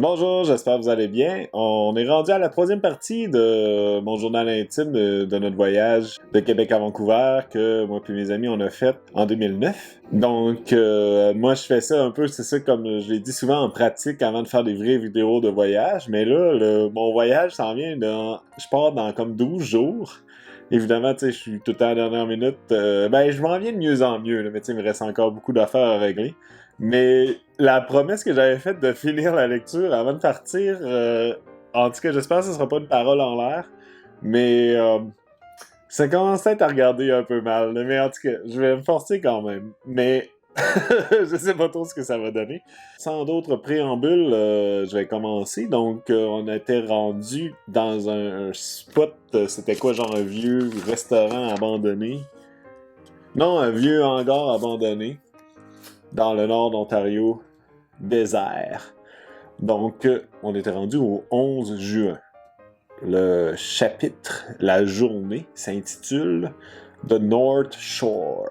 Bonjour, j'espère que vous allez bien. On est rendu à la troisième partie de mon journal intime de notre voyage de Québec à Vancouver que moi et mes amis on a fait en 2009. Donc, moi je fais ça un peu, c'est ça comme je l'ai dit souvent en pratique avant de faire des vraies vidéos de voyage. Mais là, mon voyage s'en vient je pars dans comme 12 jours. Évidemment, tu sais, je suis tout le temps à la dernière minute. Je m'en viens de mieux en mieux, là, mais tu sais, il me reste encore beaucoup d'affaires à régler. Mais la promesse que j'avais faite de finir la lecture avant de partir, en tout cas, j'espère que ce sera pas une parole en l'air, mais ça commence à être à regarder un peu mal. Mais en tout cas, je vais me forcer quand même. Mais je sais pas trop ce que ça va donner. Sans d'autres préambules, je vais commencer. Donc, on était rendu dans un spot, c'était quoi, genre un vieux restaurant abandonné? Non, un vieux hangar abandonné dans le nord d'Ontario, désert. Donc, on était rendu au 11 juin. Le chapitre, la journée, s'intitule The North Shore.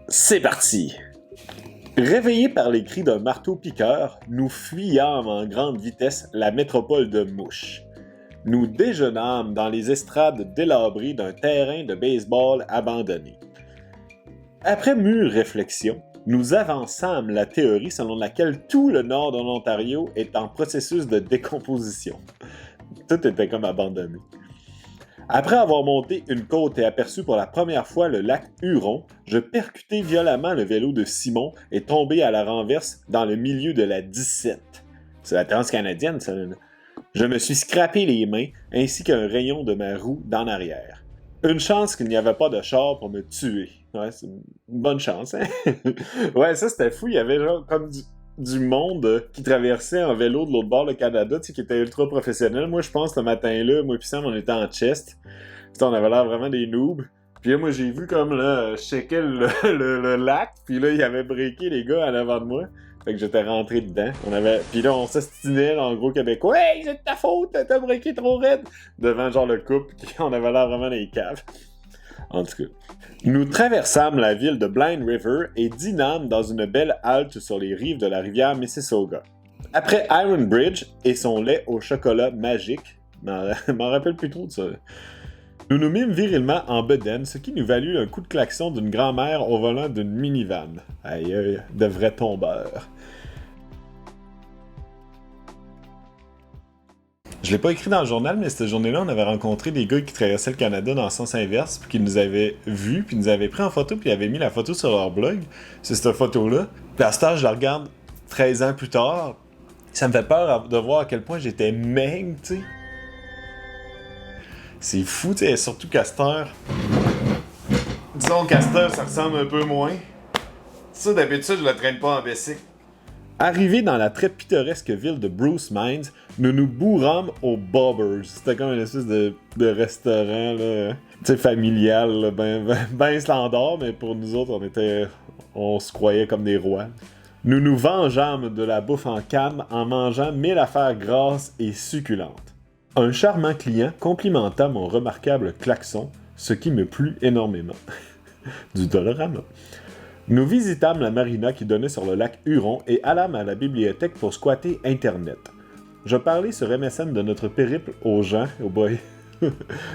C'est parti! Réveillés par les cris d'un marteau-piqueur, nous fuyâmes en grande vitesse la métropole de Mouche. Nous déjeunâmes dans les estrades délabrées d'un terrain de baseball abandonné. Après mûre réflexion, nous avançâmes la théorie selon laquelle tout le nord de l'Ontario est en processus de décomposition. Tout était comme abandonné. Après avoir monté une côte et aperçu pour la première fois le lac Huron, je percutai violemment le vélo de Simon et tombai à la renverse dans le milieu de la 17. C'est la transcanadienne, ça. Je me suis scrappé les mains ainsi qu'un rayon de ma roue d'en arrière. Une chance qu'il n'y avait pas de char pour me tuer. Ouais, c'est une bonne chance, hein? Ouais, ça c'était fou. Il y avait genre comme du monde qui traversait en vélo de l'autre bord le Canada, tu sais, qui était ultra professionnel. Moi, je pense, le matin-là, moi et Sam, on était en chest. Puis on avait l'air vraiment des noobs. Puis là, moi, j'ai vu comme, là, je checkais le lac, puis là, il y avait breaké les gars en avant de moi. Fait que j'étais rentré dedans. Puis là, on s'ostinait, en gros québécois. Hey, c'est de ta faute, t'as breaké trop raide! Devant, genre, le couple, on avait l'air vraiment des caves. En tout cas. Nous traversâmes la ville de Blind River et dînâmes dans une belle halte sur les rives de la rivière Mississauga. Après Iron Bridge et son lait au chocolat magique, m'en rappelle plus trop de ça. Nous nous mîmes virilement en bedaine, ce qui nous valut un coup de klaxon d'une grand-mère au volant d'une minivan. Aïe aïe, de vrais tombeurs. Je l'ai pas écrit dans le journal, mais cette journée-là, on avait rencontré des gars qui traversaient le Canada dans le sens inverse, puis qui nous avaient vus, puis nous avaient pris en photo, puis ils avaient mis la photo sur leur blog. C'est cette photo-là. Puis à ce temps, je la regarde 13 ans plus tard. Ça me fait peur de voir à quel point j'étais maigre, tu sais. C'est fou, tu sais, surtout qu'à cette heure... Disons qu'à cette heure, ça ressemble un peu moins. Ça, d'habitude, je le traîne pas en bicycle. Arrivé dans la très pittoresque ville de Bruce Mines, nous nous bourrâmes au Bobbers. C'était comme une espèce de restaurant, là, tu sais, familial, là, ben standard, mais pour nous autres, on se croyait comme des rois. Nous nous vengeâmes de la bouffe en canne en mangeant 1000 affaires grasses et succulentes. Un charmant client complimenta mon remarquable klaxon, ce qui me plut énormément. Du Dollarama. Nous visitâmes la marina qui donnait sur le lac Huron et allâmes à la bibliothèque pour squatter Internet. Je parlais sur MSN de notre périple aux gens, oh boy,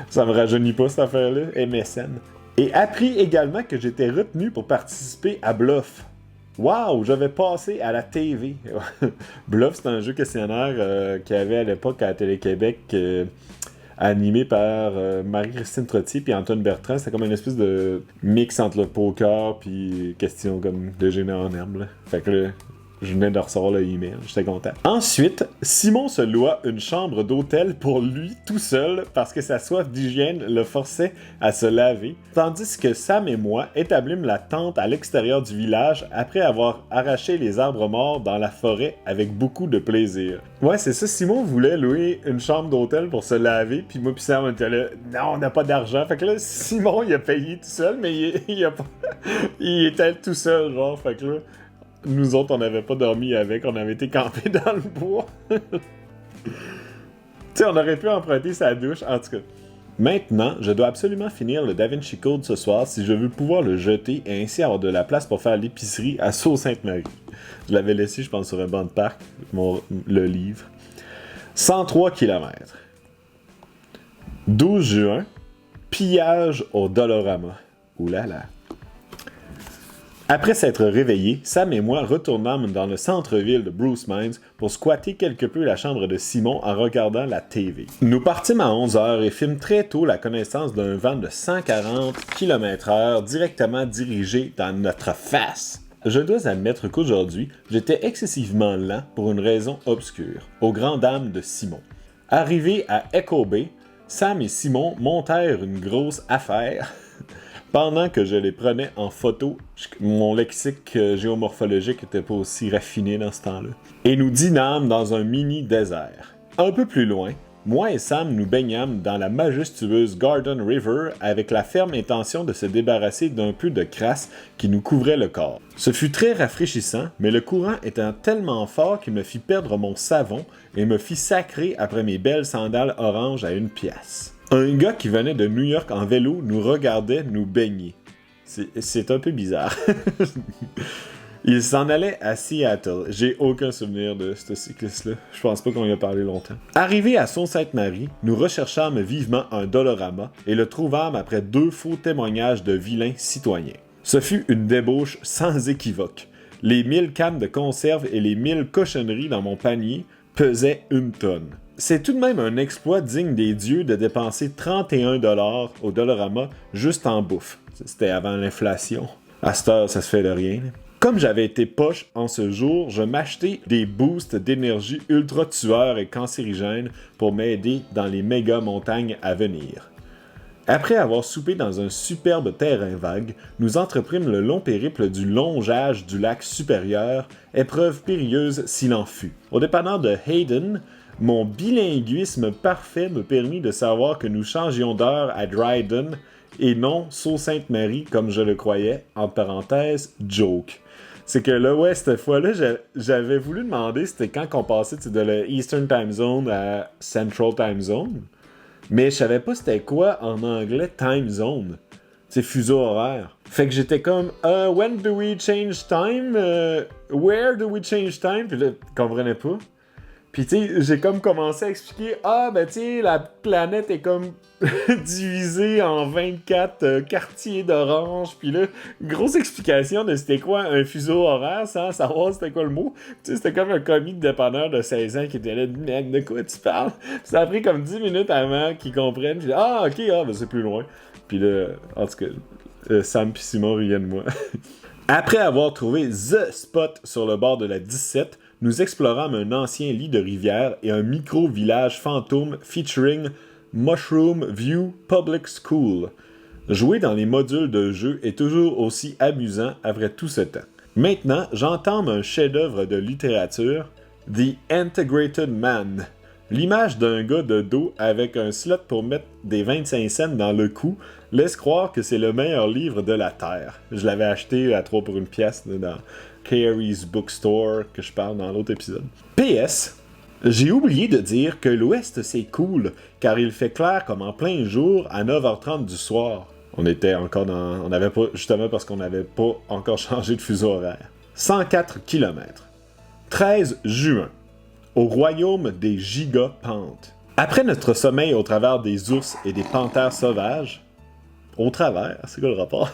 ça me rajeunit pas cette affaire-là, MSN, et appris également que j'étais retenu pour participer à Bluff. Waouh, j'avais passé à la TV. Bluff, c'est un jeu questionnaire qu'il y avait à l'époque à Télé-Québec, animé par Marie-Christine Trottier puis Antoine Bertrand. C'était comme une espèce de mix entre le poker puis question comme de génie en herbe. Là. Fait que là, je venais de recevoir le email, j'étais content. Ensuite, Simon se loua une chambre d'hôtel pour lui tout seul parce que sa soif d'hygiène le forçait à se laver, tandis que Sam et moi établîmes la tente à l'extérieur du village après avoir arraché les arbres morts dans la forêt avec beaucoup de plaisir. Ouais, c'est ça, Simon voulait louer une chambre d'hôtel pour se laver, puis moi pis Sam on était là, non, on n'a pas d'argent. Fait que là, Simon il a payé tout seul, mais il a pas... il était tout seul, genre, fait que là... Nous autres, on n'avait pas dormi avec, on avait été campés dans le bois. Tu sais, on aurait pu emprunter sa douche, en tout cas. Maintenant, je dois absolument finir le Da Vinci Code ce soir si je veux pouvoir le jeter et ainsi avoir de la place pour faire l'épicerie à Sault-Sainte-Marie. Je l'avais laissé, je pense, sur un banc de parc, le livre. 103 km. 12 juin, pillage au Dolorama. Ouh là là. Après s'être réveillés, Sam et moi retournâmes dans le centre-ville de Bruce Mines pour squatter quelque peu la chambre de Simon en regardant la TV. Nous partîmes à 11h et fîmes très tôt la connaissance d'un vent de 140 km/h directement dirigé dans notre face. Je dois admettre qu'aujourd'hui, j'étais excessivement lent pour une raison obscure, aux grandes dames de Simon. Arrivés à Echo Bay, Sam et Simon montèrent une grosse affaire. Pendant que je les prenais en photo, mon lexique géomorphologique n'était pas aussi raffiné dans ce temps-là. Et nous dînâmes dans un mini-désert. Un peu plus loin, moi et Sam nous baignâmes dans la majestueuse Garden River avec la ferme intention de se débarrasser d'un peu de crasse qui nous couvrait le corps. Ce fut très rafraîchissant, mais le courant étant tellement fort qu'il me fit perdre mon savon et me fit sacrer après mes belles sandales oranges à 1 pièce. Un gars qui venait de New York en vélo nous regardait nous baigner. C'est un peu bizarre. Il s'en allait à Seattle. J'ai aucun souvenir de ce cycliste-là. Je pense pas qu'on y a parlé longtemps. Arrivé à Sault-Sainte-Marie, nous recherchâmes vivement un Dolorama et le trouvâmes après 2 faux témoignages de vilains citoyens. Ce fut une débauche sans équivoque. Les 1000 cannes de conserve et les 1000 cochonneries dans mon panier pesaient 1 tonne. C'est tout de même un exploit digne des dieux de dépenser 31$ au Dolorama juste en bouffe. C'était avant l'inflation. À cette heure, ça se fait de rien. Comme j'avais été poche en ce jour, je m'achetais des boosts d'énergie ultra tueurs et cancérigènes pour m'aider dans les méga montagnes à venir. Après avoir soupé dans un superbe terrain vague, nous entreprîmes le long périple du longeage du lac supérieur, épreuve périlleuse s'il en fut. Au dépanneur de Hayden, mon bilinguisme parfait me permit de savoir que nous changions d'heure à Dryden et non Sault-Sainte-Marie comme je le croyais, entre parenthèses, joke. C'est que là, ouais, cette fois-là, j'avais voulu demander c'était quand qu'on passait de la Eastern Time Zone à Central Time Zone, mais je savais pas c'était quoi en anglais Time Zone. C'est fuseau horaire. Fait que j'étais comme, when do we change time? Where do we change time? Puis là, je comprenais pas. Puis tu sais, j'ai comme commencé à expliquer, ben tu sais, la planète est comme divisée en 24 quartiers d'orange. Puis là, grosse explication de c'était quoi un fuseau horaire sans savoir c'était quoi le mot. Tu sais, c'était comme un commis de dépanneur de 16 ans qui était là, merde, de quoi tu parles? Ça a pris comme 10 minutes avant qu'ils comprennent. Puis ok, ben c'est plus loin. Puis là, en tout cas, Sam pis Simon riaient de moi. Après avoir trouvé THE spot sur le bord de la 17, nous explorâmes un ancien lit de rivière et un micro-village fantôme featuring Mushroom View Public School. Jouer dans les modules de jeu est toujours aussi amusant après tout ce temps. Maintenant, j'entame un chef-d'œuvre de littérature, The Integrated Man. L'image d'un gars de dos avec un slot pour mettre des 25 cents dans le cou laisse croire que c'est le meilleur livre de la Terre. Je l'avais acheté à 3 pour 1 pièce dans Carey's Bookstore, que je parle dans l'autre épisode. PS, j'ai oublié de dire que l'Ouest c'est cool, car il fait clair comme en plein jour à 9h30 du soir. On était encore dans... On n'avait pas... Justement parce qu'on n'avait pas encore changé de fuseau horaire. 104 km. 13 juin. Au royaume des gigapentes. Après notre sommeil au travers des ours et des panthères sauvages... Au travers, c'est quoi le rapport?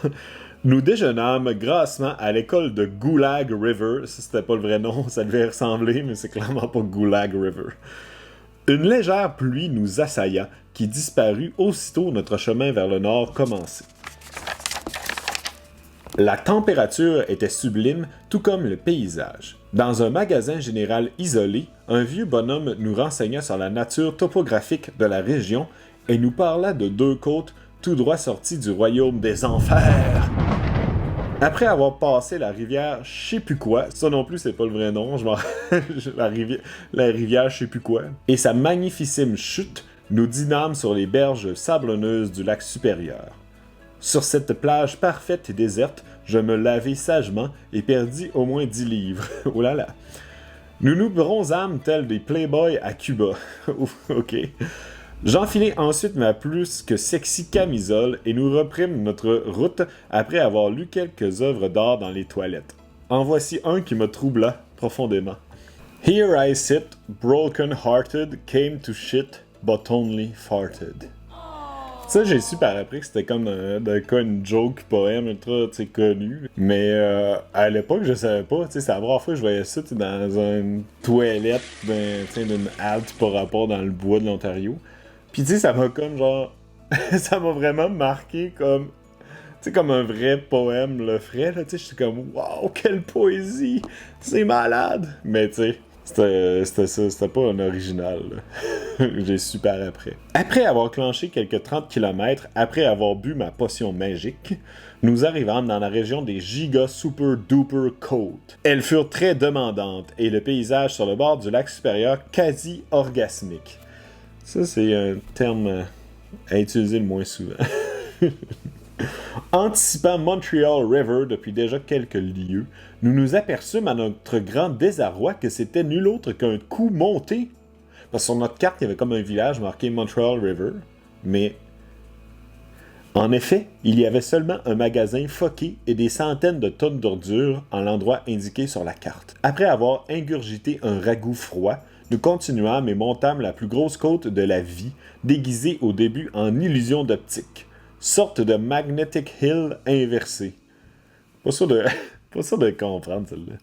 Nous déjeunâmes grassement à l'école de Goulag River. Ça, c'était pas le vrai nom, ça devait ressembler, mais c'est clairement pas Goulag River. Une légère pluie nous assailla, qui disparut aussitôt notre chemin vers le nord commençait. La température était sublime, tout comme le paysage. Dans un magasin général isolé, un vieux bonhomme nous renseigna sur la nature topographique de la région et nous parla de 2 côtes tout droit sorties du royaume des enfers. Après avoir passé la rivière je sais plus quoi, ça non plus c'est pas le vrai nom, la rivière je sais plus quoi, et sa magnificime chute, nous dînâmes sur les berges sablonneuses du lac supérieur. Sur cette plage parfaite et déserte, je me lavai sagement et perdis au moins 10 livres. Oh là là! Nous nous bronzâmes tels des playboys à Cuba. Ok. J'enfilai ensuite ma plus que sexy camisole et nous reprîmes notre route après avoir lu quelques œuvres d'art dans les toilettes. En voici un qui me troubla profondément. Here I sit, broken-hearted, came to shit, but only farted. Ça, j'ai su par après que c'était comme une joke poème ultra connu. Mais à l'époque, je savais pas. C'est la première fois que je voyais ça dans une toilette d'une halte par rapport dans le bois de l'Ontario. Puis ça m'a comme genre... ça m'a vraiment marqué comme... comme un vrai poème le ferait. Je suis comme, waouh, quelle poésie! C'est malade! Mais c'était ça, c'était pas un original. J'ai su par après. Après avoir clenché quelques 30 km, après avoir bu ma potion magique, nous arrivâmes dans la région des Giga Super Duper Côtes. Elles furent très demandantes et le paysage sur le bord du lac supérieur quasi orgasmique. Ça, c'est un terme à utiliser le moins souvent. Anticipant Montreal River depuis déjà quelques lieues, nous nous aperçûmes à notre grand désarroi que c'était nul autre qu'un coup monté. Parce que sur notre carte, il y avait comme un village marqué Montreal River, mais en effet, il y avait seulement un magasin fucké et des centaines de tonnes d'ordures en l'endroit indiqué sur la carte. Après avoir ingurgité un ragoût froid, nous continuâmes et montâmes la plus grosse côte de la vie, déguisée au début en illusion d'optique. Sorte de Magnetic Hill inversé. Pas sûr de comprendre celle-là.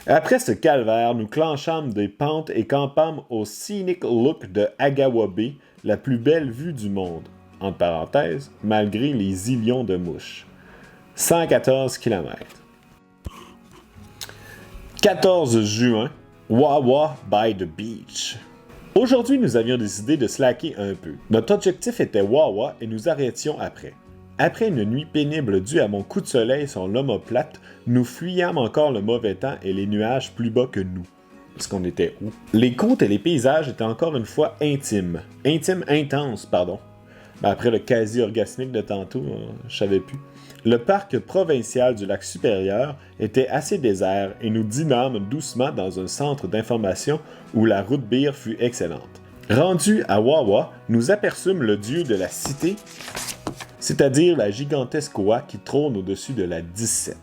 Après ce calvaire, nous clenchâmes des pentes et campâmes au Scenic Look de Agawa Bay, la plus belle vue du monde. Entre parenthèses, malgré les zillions de mouches. 114 km. 14 juin, Wawa by the Beach. Aujourd'hui, nous avions décidé de slacker un peu. Notre objectif était Wawa et nous arrêtions après. Après une nuit pénible due à mon coup de soleil sur l'omoplate, nous fuyâmes encore le mauvais temps et les nuages plus bas que nous. Parce qu'on était où? Les côtes et les paysages étaient encore une fois intimes. Intenses, pardon. Ben après le quasi-orgasmique de tantôt, je savais plus. Le parc provincial du lac supérieur était assez désert et nous dînâmes doucement dans un centre d'information où la route bière fut excellente. Rendus à Wawa, nous aperçûmes le dieu de la cité, c'est-à-dire la gigantesque oie qui trône au-dessus de la 17.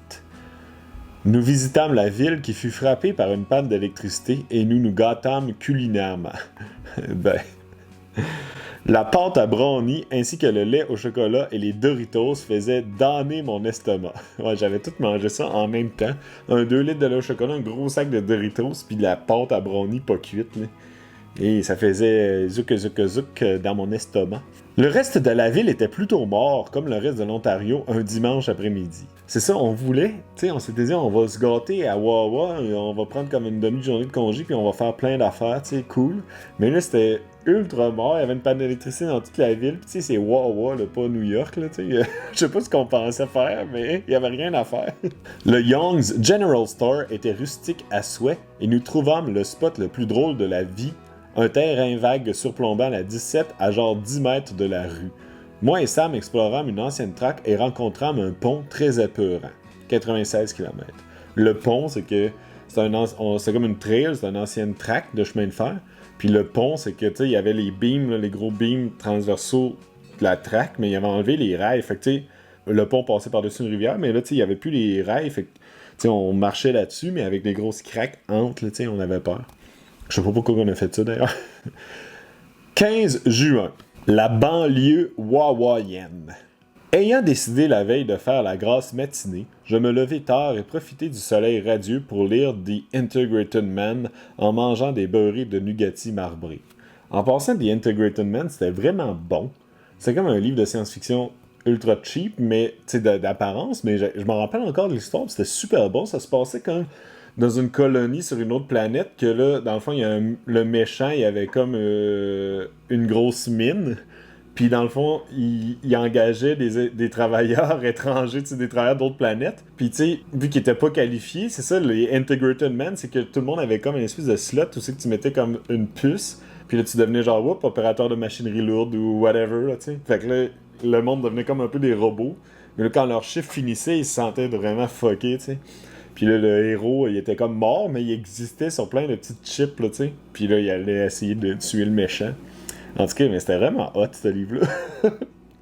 Nous visitâmes la ville qui fut frappée par une panne d'électricité et nous nous gâtâmes culinairement. La pâte à brownie ainsi que le lait au chocolat et les Doritos faisaient damner mon estomac. Ouais, j'avais tout mangé ça en même temps. Un 2 litres de lait au chocolat, un gros sac de Doritos, puis de la pâte à brownie pas cuite. Là. Et ça faisait zouk dans mon estomac. Le reste de la ville était plutôt mort, comme le reste de l'Ontario, un dimanche après-midi. C'est ça, on voulait, on s'était dit, on va se gâter à Wawa, et on va prendre comme une demi-journée de congé, puis on va faire plein d'affaires, cool. Mais là, c'était ultra mort, il y avait une panne d'électricité dans toute la ville, puis c'est Wawa, là, pas New York, là, je sais pas ce qu'on pensait faire, mais il y avait rien à faire. Le Young's General Store était rustique à souhait, et nous trouvâmes le spot le plus drôle de la vie, un terrain vague surplombant la 17 à genre 10 mètres de la rue. Moi et Sam explorâmes une ancienne track et rencontrâmes un pont très épeurant. 96 km. Le pont, c'est que c'est comme une trail, c'est une ancienne track de chemin de fer. Puis le pont, c'est que, il y avait les beams, là, les gros beams transversaux de la track, mais il avait enlevé les rails. Fait que, le pont passait par-dessus une rivière, mais là, il n'y avait plus les rails. Fait que, on marchait là-dessus, mais avec des grosses craques entre, on avait peur. Je sais pas pourquoi on a fait ça d'ailleurs. 15 juin. La banlieue wawaienne. Ayant décidé la veille de faire la grasse matinée, je me levai tard et profitai du soleil radieux pour lire The Integrated Man en mangeant des beurrés de nougatis marbrés. En passant, The Integrated Man, c'était vraiment bon. C'est comme un livre de science-fiction ultra cheap, mais d'apparence, mais je m'en rappelle encore de l'histoire, c'était super bon. Ça se passait comme dans une colonie sur une autre planète, que là, dans le fond, le méchant, il avait comme une grosse mine, puis dans le fond, il engageait des travailleurs étrangers, des travailleurs d'autres planètes, puis vu qu'ils étaient pas qualifiés, c'est ça, les Integrated Men, c'est que tout le monde avait comme une espèce de slot, où c'est que tu mettais comme une puce, puis là, tu devenais genre, opérateur de machinerie lourde, ou whatever, là, tu sais. Fait que là, le monde devenait comme un peu des robots, mais là, quand leur chiffre finissait, ils se sentaient vraiment fuckés, tu sais. Puis là, le héros, il était comme mort, mais il existait sur plein de petites chips, là, tu sais. Puis là, il allait essayer de tuer le méchant. En tout cas, mais c'était vraiment hot, ce livre-là.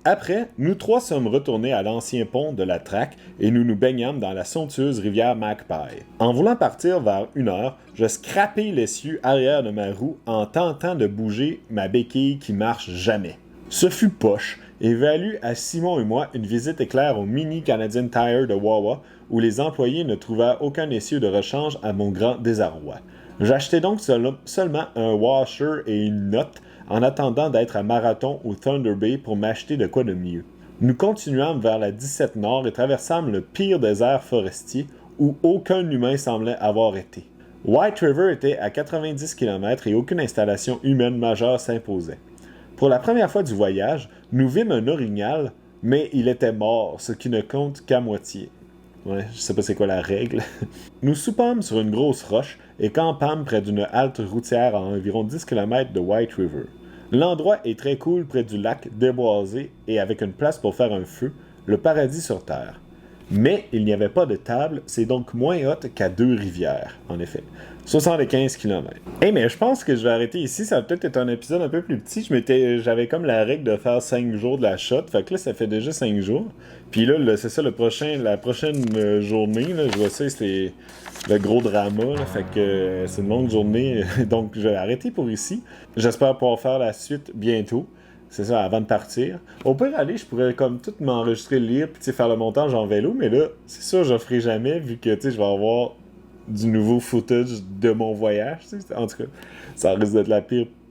Après, nous trois sommes retournés à l'ancien pont de la Traque et nous nous baignâmes dans la somptueuse rivière Magpie. En voulant partir vers 1 heure, je scrapais l'essieu arrière de ma roue en tentant de bouger ma béquille qui marche jamais. Ce fut poche et valut à Simon et moi une visite éclair au Mini Canadian Tire de Wawa où les employés ne trouvaient aucun essieu de rechange à mon grand désarroi. J'achetai donc seulement un washer et une note en attendant d'être à Marathon ou Thunder Bay pour m'acheter de quoi de mieux. Nous continuâmes vers la 17 Nord et traversâmes le pire désert forestier où aucun humain semblait avoir été. White River était à 90 km et aucune installation humaine majeure s'imposait. Pour la première fois du voyage, nous vîmes un orignal, mais il était mort, ce qui ne compte qu'à moitié. Ouais, je sais pas c'est quoi la règle. Nous soupâmes sur une grosse roche et campâmes près d'une halte routière à environ 10 km de White River. L'endroit est très cool près du lac déboisé et avec une place pour faire un feu, le paradis sur terre. Mais il n'y avait pas de table, c'est donc moins hot qu'à Deux-Rivières, en effet. 75 km. Hey, mais je pense que je vais arrêter ici, ça va peut-être être un épisode un peu plus petit. J'avais comme la règle de faire 5 jours de la shot, fait que là, ça fait déjà 5 jours. Puis là, c'est ça, la prochaine journée, là, je vois ça, c'est le gros drama, là, fait que c'est une longue journée, donc je vais arrêter pour ici. J'espère pouvoir faire la suite bientôt. C'est ça, avant de partir. Au pire, aller, je pourrais comme tout m'enregistrer le livre, puis faire le montage en vélo, mais là, c'est sûr, je le ferai jamais, vu que, je vais avoir du nouveau footage de mon voyage, En tout cas, ça risque d'être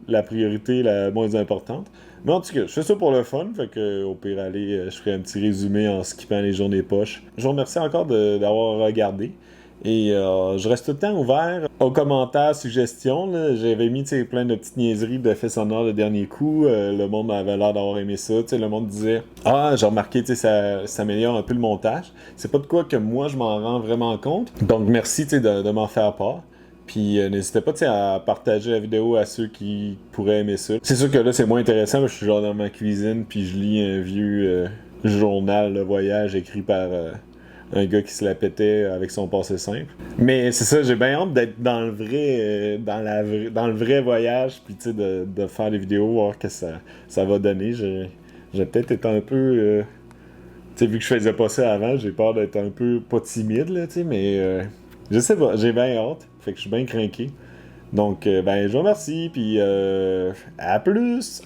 la priorité la moins importante. Mais en tout cas, je fais ça pour le fun, fait que, au pire, aller, je ferai un petit résumé en skippant les journées poches. Je vous remercie encore d'avoir regardé. Et je reste tout le temps ouvert aux commentaires, suggestions. Là. J'avais mis plein de petites niaiseries d'effets sonores le dernier coup. Le monde avait l'air d'avoir aimé ça. Le monde disait Ah, j'ai remarqué, ça améliore un peu le montage. C'est pas de quoi que moi je m'en rends vraiment compte. Donc merci de m'en faire part. Puis n'hésitez pas à partager la vidéo à ceux qui pourraient aimer ça. C'est sûr que là c'est moins intéressant, parce que je suis genre dans ma cuisine puis je lis un vieux journal de voyage écrit par un gars qui se la pétait avec son passé simple. Mais c'est ça, j'ai bien hâte d'être dans le vrai dans le vrai voyage, puis de faire des vidéos, voir que ça va donner. J'ai peut-être été un peu vu que je faisais pas ça avant, j'ai peur d'être un peu pas timide là, mais je sais pas, j'ai bien hâte, fait que je suis bien craqué. Donc je vous remercie, puis à plus!